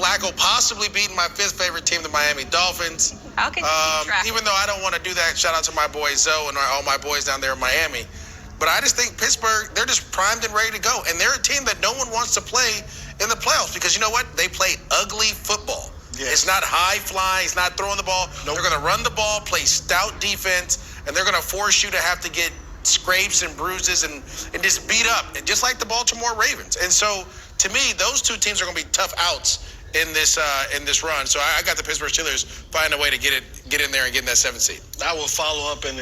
Flacco possibly beating my fifth favorite team, the Miami Dolphins. How can you track? Even though I don't want to do that, shout out to my boy Zoe and all my boys down there in Miami. But I just think Pittsburgh, they're just primed and ready to go. And they're a team that no one wants to play in the playoffs because you know what? They play ugly football. Yes. It's not high flying. It's not throwing the ball. Nope. They're going to run the ball, play stout defense, and they're going to force you to have to get scrapes and bruises and just beat up, just like the Baltimore Ravens. And so, to me, those two teams are going to be tough outs in this run. So I got the Pittsburgh Steelers find a way to get in there and get in that 7th seed. I will follow up and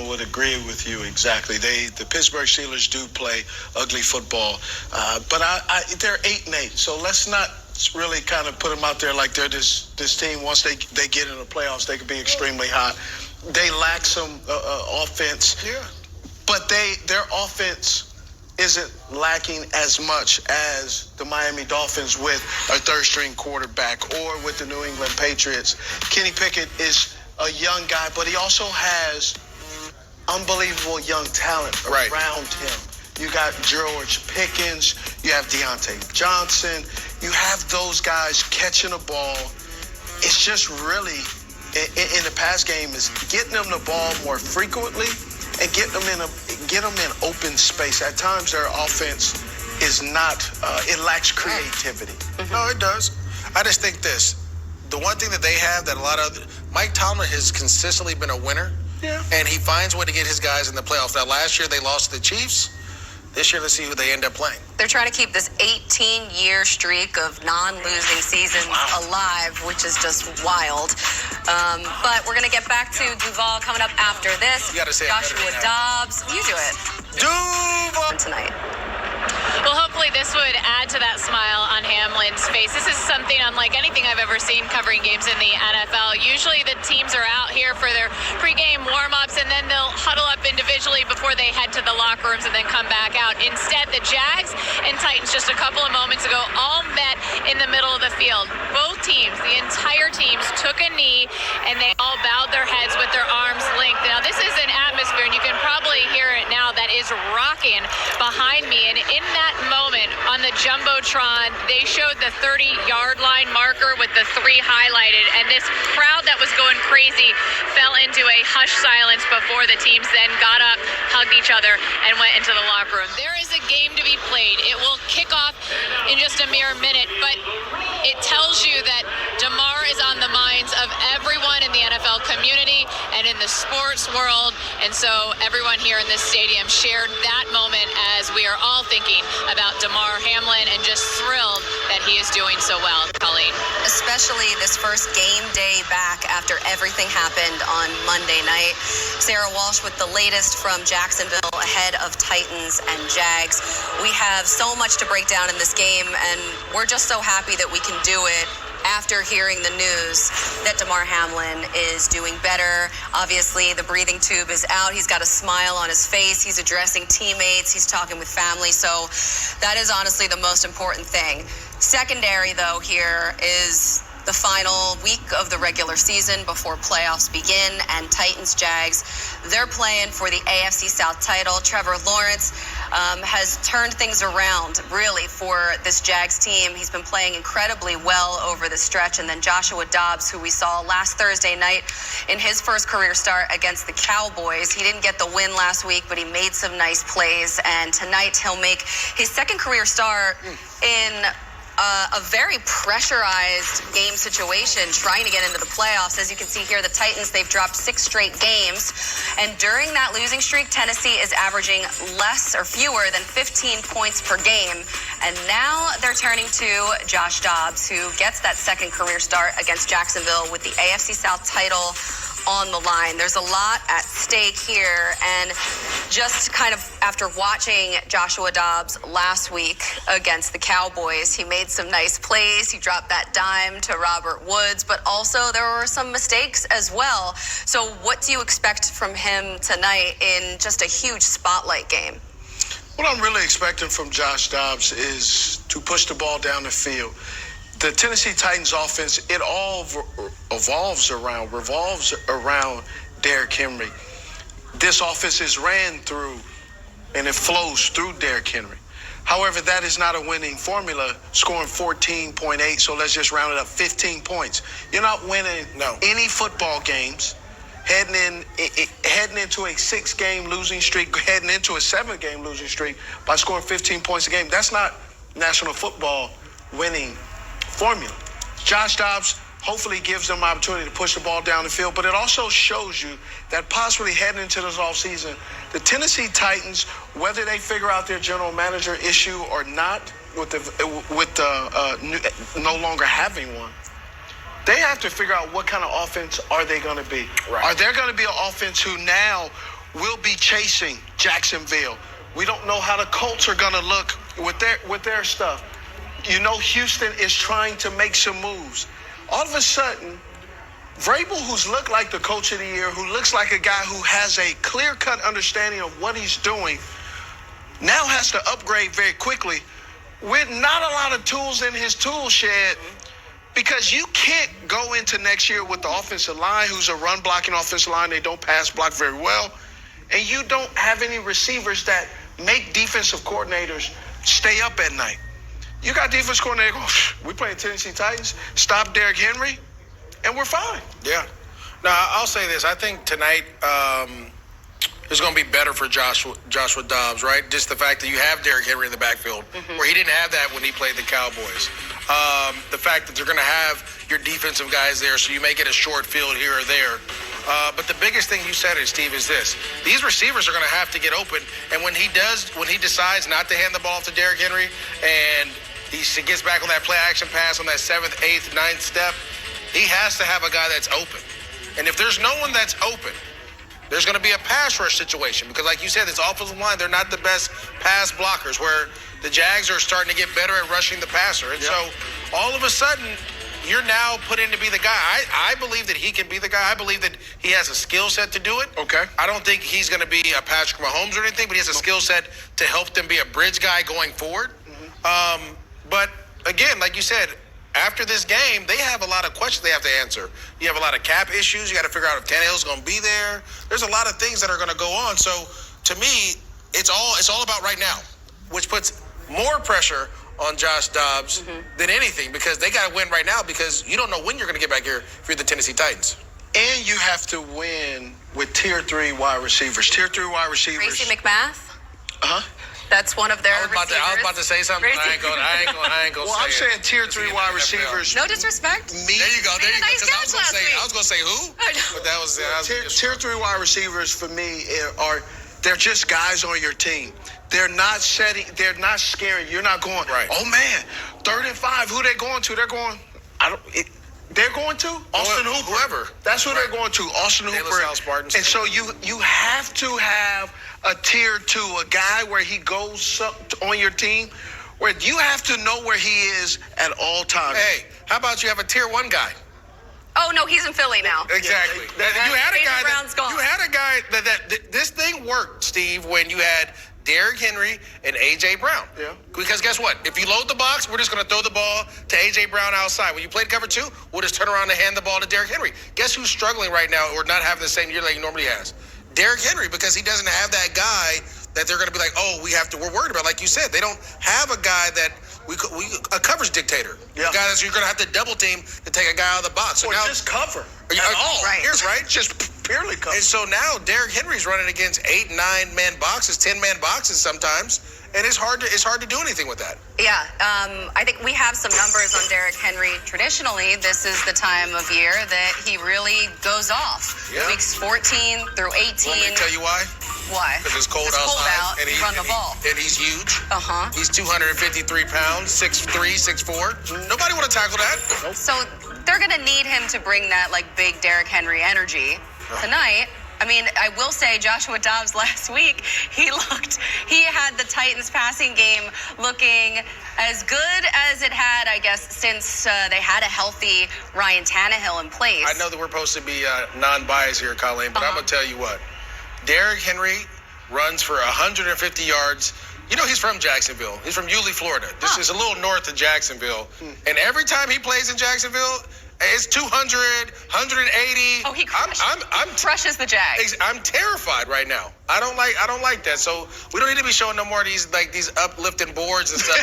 would agree with you exactly. The Pittsburgh Steelers do play ugly football, but they're 8-8. So let's not really kind of put them out there like they're this team. Once they get in the playoffs, they could be extremely hot. They lack some offense, but their offense isn't lacking as much as the Miami Dolphins with a third-string quarterback or with the New England Patriots. Kenny Pickett is a young guy, but he also has unbelievable young talent around him. You got George Pickens, you have Deontay Johnson, you have those guys catching the ball. It's just really, in the pass game, is getting them the ball more frequently and get them in open space. At times, their offense is not, it lacks creativity. No, it does. I just think this. The one thing that they have that a lot of Mike Tomlin has consistently been a winner, and he finds a way to get his guys in the playoffs. Now, last year they lost to the Chiefs. This year, let's see who they end up playing. They're trying to keep this 18-year streak of non-losing seasons alive, which is just wild. But we're going to get back to Duval coming up after this. You got to say Joshua Dobbs. You do it. Duval! Tonight. Well, hopefully this would add to that smile on Hamlin's face. This is something unlike anything I've ever seen covering games in the NFL. Usually the teams are out here for their pregame warm-ups, and then they'll huddle up individually before they head to the locker rooms and then come back out. Instead, the Jags and Titans just a couple of moments ago all met in the middle of the field. Both teams, the entire teams, took a knee, and they all bowed their heads with their arms linked. Now, this is an atmosphere, and you can probably hear it now, that is rocking behind me. And in that moment on the Jumbotron, they showed the 30-yard line marker with the 3 highlighted, and this crowd that was going crazy fell into a hushed silence before the teams then got up, hugged each other, and went into the locker room. There is a game to be played. It will kick off in just a mere minute, but it tells you that DeMar is on the minds of everyone in the NFL community and in the sports world, and so everyone here in this stadium shared that moment as we are all thinking about Damar Hamlin and just thrilled that he is doing so well. Colleen. Especially this first game day back after everything happened on Monday night. Sarah Walsh with the latest from Jacksonville ahead of Titans and Jags. We have so much to break down in this game, and we're just so happy that we can do it after hearing the news that Damar Hamlin is doing better. Obviously, the breathing tube is out. He's got a smile on his face. He's addressing teammates. He's talking with family. So that is honestly the most important thing. Secondary, though, here is the final week of the regular season before playoffs begin, and Titans-Jags, they're playing for the AFC South title. Trevor Lawrence has turned things around, really, for this Jags team. He's been playing incredibly well over the stretch. And then Joshua Dobbs, who we saw last Thursday night in his first career start against the Cowboys. He didn't get the win last week, but he made some nice plays. And tonight he'll make his second career start in a very pressurized game situation, trying to get into the playoffs. As you can see here, the Titans, they've dropped 6 straight games. And during that losing streak, Tennessee is averaging less or fewer than 15 points per game. And now they're turning to Josh Dobbs, who gets that second career start against Jacksonville with the AFC South title on the line. There's a lot at stake here, and just kind of after watching Joshua Dobbs last week against the Cowboys, he made some nice plays. He dropped that dime to Robert Woods, but also there were some mistakes as well. So what do you expect from him tonight in just a huge spotlight game? What I'm really expecting from Josh Dobbs is to push the ball down the field. The Tennessee Titans offense, it all revolves around Derrick Henry. This offense is ran through, and it flows through Derrick Henry. However, that is not a winning formula, scoring 14.8, so let's just round it up, 15 points. You're not winning any football games, heading into a 6-game losing streak, heading into a 7-game losing streak by scoring 15 points a game. That's not National Football winning formula. Josh Dobbs hopefully gives them opportunity to push the ball down the field, but it also shows you that possibly heading into this offseason, the Tennessee Titans, whether they figure out their general manager issue or not, with no longer having one, they have to figure out what kind of offense are they going to be. Right. Are there going to be an offense who now will be chasing Jacksonville? We don't know how the Colts are going to look with their stuff. You know, Houston is trying to make some moves. All of a sudden, Vrabel, who's looked like the coach of the year, who looks like a guy who has a clear-cut understanding of what he's doing, now has to upgrade very quickly with not a lot of tools in his tool shed, because you can't go into next year with the offensive line, who's a run-blocking offensive line. They don't pass block very well. And you don't have any receivers that make defensive coordinators stay up at night. You got defense coordinator going, we playing Tennessee Titans, stop Derrick Henry, and we're fine. Yeah. Now, I'll say this. I think tonight is going to be better for Joshua Dobbs, right? Just the fact that you have Derrick Henry in the backfield, where he didn't have that when he played the Cowboys. The fact that you're going to have your defensive guys there, so you may get a short field here or there. But the biggest thing you said, Steve, is this. These receivers are going to have to get open, and when he decides not to hand the ball to Derrick Henry, and he gets back on that play-action pass on that 7th, 8th, 9th step, he has to have a guy that's open. And if there's no one that's open, there's going to be a pass rush situation, because like you said, this offensive line, they're not the best pass blockers, where the Jags are starting to get better at rushing the passer. And so all of a sudden, you're now put in to be the guy. I believe that he can be the guy. I believe that he has a skill set to do it. Okay. I don't think he's going to be a Patrick Mahomes or anything, but he has a skill set to help them be a bridge guy going forward. But again, like you said, after this game, they have a lot of questions they have to answer. You have a lot of cap issues. You got to figure out if Tannehill's going to be there. There's a lot of things that are going to go on. So to me, it's all about right now, which puts more pressure on Josh Dobbs than anything, because they got to win right now, because you don't know when you're going to get back here if you're the Tennessee Titans. And you have to win with Tier 3 wide receivers. Tier 3 wide receivers. Tracy McMath? Uh-huh. That's one of their receivers. I was about to say something, but I ain't gonna well, I'm saying Tier 3 wide receivers. No disrespect. There you go. Nice I was gonna say who? But that was Tier 3 wide receivers for me they're just guys on your team. They're not scaring. You're not going, oh man, 3rd and 5, who they going to? They're going, they're going to Austin Hooper. Whoever. That's who they're going to, Austin Hooper. And so you have to have a Tier 2, a guy where he goes on your team, where you have to know where he is at all times. Hey, how about you have a Tier 1 guy? Oh, no, he's in Philly now. Exactly. You had a guy that this thing worked, Steve, when you had Derrick Henry and A.J. Brown. Yeah. Because guess what? If you load the box, we're just going to throw the ball to A.J. Brown outside. When you played cover 2, we'll just turn around and hand the ball to Derrick Henry. Guess who's struggling right now or not having the same year like he normally has? Derrick Henry, because he doesn't have that guy that they're going to be like, we're worried about. Like you said, they don't have a guy that a coverage dictator. Yeah. A guy that you're going to have to double team to take a guy out of the box. So or now, just cover. Right. Here's right. Just purely cover. And so now Derrick Henry's running against 8, 9-man boxes, 10-man boxes sometimes. And it's hard to do anything with that. Yeah, I think we have some numbers on Derrick Henry. Traditionally, this is the time of year that he really goes off. Yeah. Weeks 14 through 18. Want me to tell you why? Why? Because it's cold outside. Cold out, and run the ball. And he's huge. Uh-huh. He's 253 pounds, 6'3", 6'4". Nobody want to tackle that. So they're going to need him to bring that, big Derrick Henry energy tonight. I mean, I will say Joshua Dobbs last week, he had the Titans passing game looking as good as it had, I guess, since they had a healthy Ryan Tannehill in place. I know that we're supposed to be non-biased here, Colleen, but I'm going to tell you what. Derrick Henry runs for 150 yards. You know, he's from Jacksonville. He's from Yulee, Florida. This is a little north of Jacksonville. And every time he plays in Jacksonville, It's 200, 180. Oh, he I'm crushes the Jags. I'm terrified right now. I don't like that. So we don't need to be showing no more of these uplifting boards and stuff.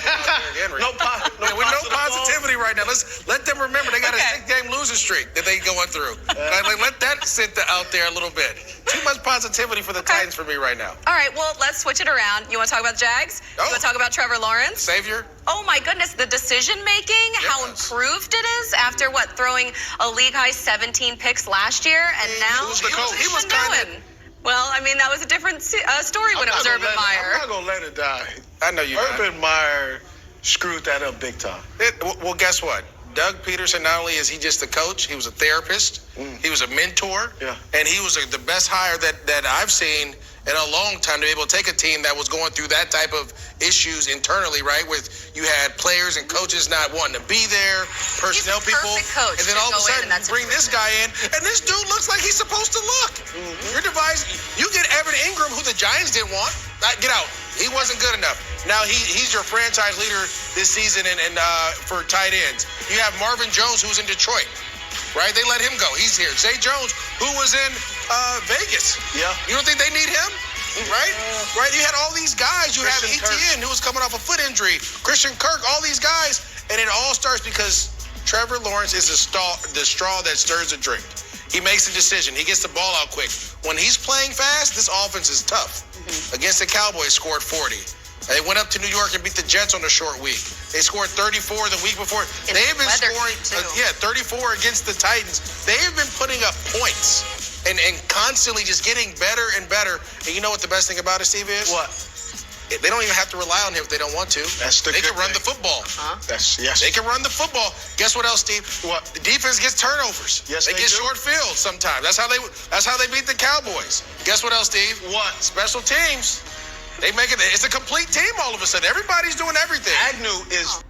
No positivity right now. Let's let them remember they got a 6-game losing streak that they going through. Let that sit out there a little bit. Too much positivity for the Titans for me right now. All right, well, let's switch it around. You want to talk about the Jags? You want to talk about Trevor Lawrence? Savior? Oh, my goodness, the decision-making, how improved it is after, throing a league-high 17 picks last year, and now Who's the coach? He was kind of... Well, I mean, that was a different story when it was Urban Meyer. I'm not going to let it die. I know you Urban Meyer screwed that up big time. Well, guess what? Doug Peterson, not only is he just a coach, he was a therapist, he was a mentor, and he was the best hire that I've seen in a long time to be able to take a team that was going through that type of issues internally, right? With you had players and coaches not wanting to be there, personnel people, coach and then all of a sudden you bring this guy in, and this dude looks like he's supposed to look. Your device, you get Evan Ingram, who the Giants didn't want. Get out. He wasn't good enough. Now he's your franchise leader this season and for tight ends. You have Marvin Jones, who's in Detroit, right? They let him go. He's here. Zay Jones, who was in Vegas. Yeah. You don't think they need him? Right? Right? You had all these guys. You Christian have ETN, who was coming off a foot injury. Christian Kirk, all these guys. And it all starts because Trevor Lawrence is the straw that stirs the drink. He makes a decision. He gets the ball out quick. When he's playing fast, this offense is tough. Against the Cowboys, scored 40. They went up to New York and beat the Jets on a short week. They scored 34 the week before. They've been scoring, 34 against the Titans. They've been putting up points and constantly just getting better and better. And you know what the best thing about it, Steve, is? What? They don't even have to rely on him if they don't want to. They can run the football. They can run the football. Guess what else, Steve? What? The defense gets turnovers. Yes, they get do. short fields sometimes. That's how they beat the Cowboys. Guess what else, Steve? What? Special teams. They make it. It's a complete team all of a sudden. Everybody's doing everything. Agnew is